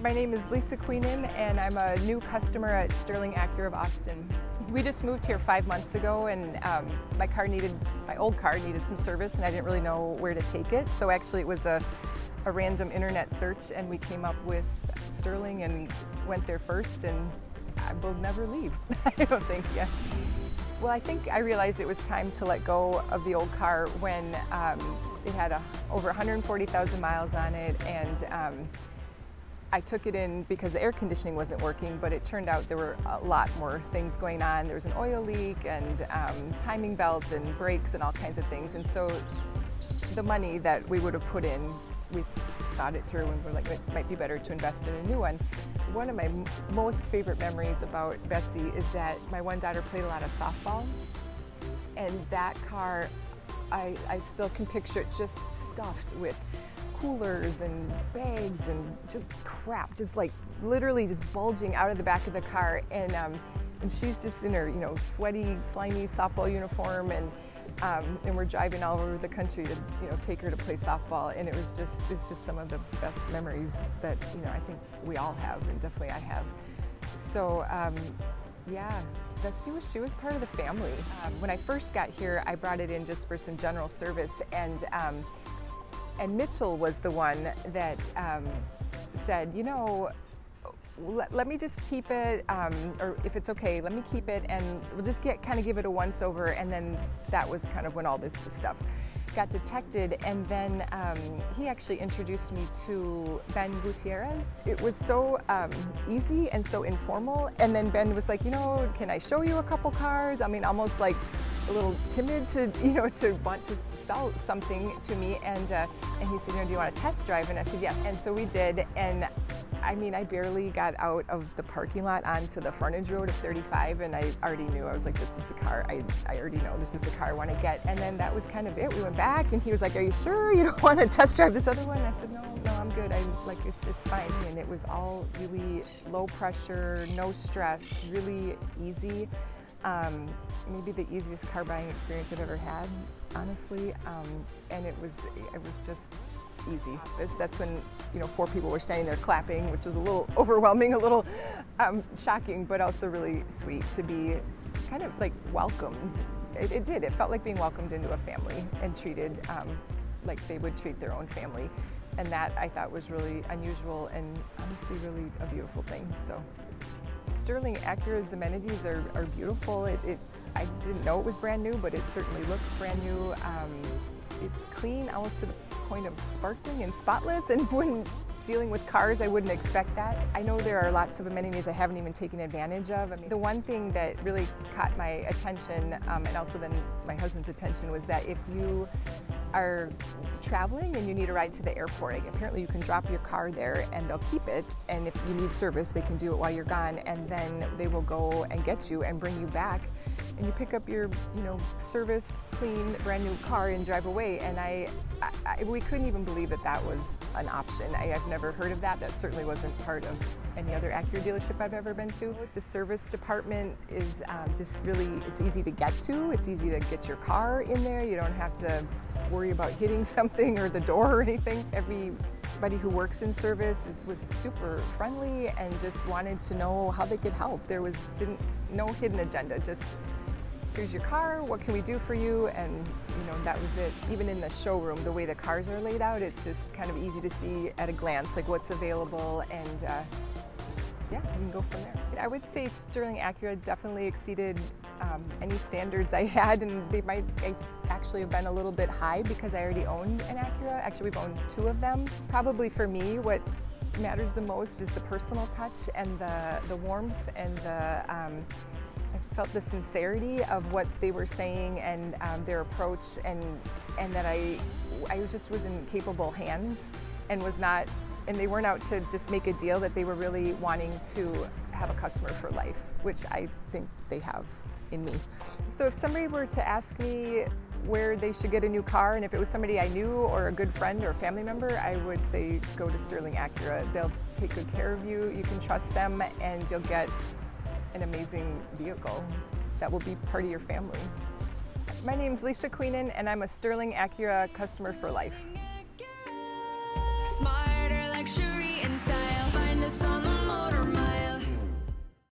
My name is Lisa Quenan, and I'm a new customer at Sterling Acura of Austin. We just moved here 5 months ago, and my old car needed some service, and I didn't really know where to take it. So actually it was a random internet search, and we came up with Sterling and went there first, and I will never leave. I don't think yet. Well, I think I realized it was time to let go of the old car when it had over 140,000 miles on it, and I took it in because the air conditioning wasn't working, but it turned out there were a lot more things going on. There was an oil leak and timing belt and brakes and all kinds of things. And so the money that we would have put in, we thought it through and we're like, it might be better to invest in a new one. One of my most favorite memories about Bessie is that my one daughter played a lot of softball, and that car, I still can picture it just stuffed with coolers and bags and just crap, just like literally just bulging out of the back of the car, and she's just in her sweaty, slimy softball uniform, and we're driving all over the country to take her to play softball, and it's just some of the best memories that I think we all have, and definitely I have. So yeah, Bessie was part of the family. When I first got here, I brought it in just for some general service, and Mitchell was the one that said, let me just keep it, or if it's okay, let me keep it, and we'll just kind of give it a once over. And then that was kind of when all this stuff got detected. And then he actually introduced me to Ben Gutierrez. It was so easy and so informal. And then Ben was like, can I show you a couple cars? I mean, almost like a little timid to want to sell something to me. And he said, do you want a test drive? And I said, yes. And so we did. And I mean, I barely got out of the parking lot onto the frontage road of 35, and I already knew. I was like, this is the car. I already know this is the car I want to get. And then that was kind of it. We went back, and he was like, are you sure you don't want to test drive this other one? And I said, no, I'm good. It's fine. And it was all really low pressure, no stress, really easy. Maybe the easiest car buying experience I've ever had, honestly. And it was just easy. That's when 4 people were standing there clapping, which was a little overwhelming, a little shocking, but also really sweet to be kind of like welcomed. It felt like being welcomed into a family and treated like they would treat their own family, and that I thought was really unusual and honestly really a beautiful thing. So Sterling Acura's amenities are beautiful. I didn't know it was brand new, but it certainly looks brand new. It's clean, almost to the point of sparkling and spotless, and when dealing with cars, I wouldn't expect that. I know there are lots of amenities I haven't even taken advantage of. I mean, the one thing that really caught my attention, and also then my husband's attention, was that if you are traveling and you need a ride to the airport, apparently you can drop your car there and they'll keep it, and if you need service, they can do it while you're gone, and then they will go and get you and bring you back, and you pick up your serviced, clean, brand new car and drive away. And we couldn't even believe that was an option. I've never heard of that. That certainly wasn't part of any other Acura dealership I've ever been to. The service department is just really, it's easy to get to. It's easy to get your car in there. You don't have to worry about hitting something or the door or anything. Everybody who works in service was super friendly and just wanted to know how they could help. There was no hidden agenda, just here's your car, what can we do for you? And that was it. Even in the showroom, the way the cars are laid out, it's just kind of easy to see at a glance like what's available, and yeah, you can go from there. I would say Sterling Acura definitely exceeded any standards I had, and they might actually have been a little bit high because I already owned an Acura. Actually, we've owned 2 of them. Probably for me, what matters the most is the personal touch and the warmth and I felt the sincerity of what they were saying and their approach, and that I just was in capable hands and they weren't out to just make a deal, that they were really wanting to have a customer for life, which I think they have in me. So if somebody were to ask me where they should get a new car, and if it was somebody I knew or a good friend or a family member, I would say go to Sterling Acura. They'll take good care of you, you can trust them, and you'll get an amazing vehicle that will be part of your family. My name's Lisa Quenan, and I'm a Sterling Acura customer for life. Smile.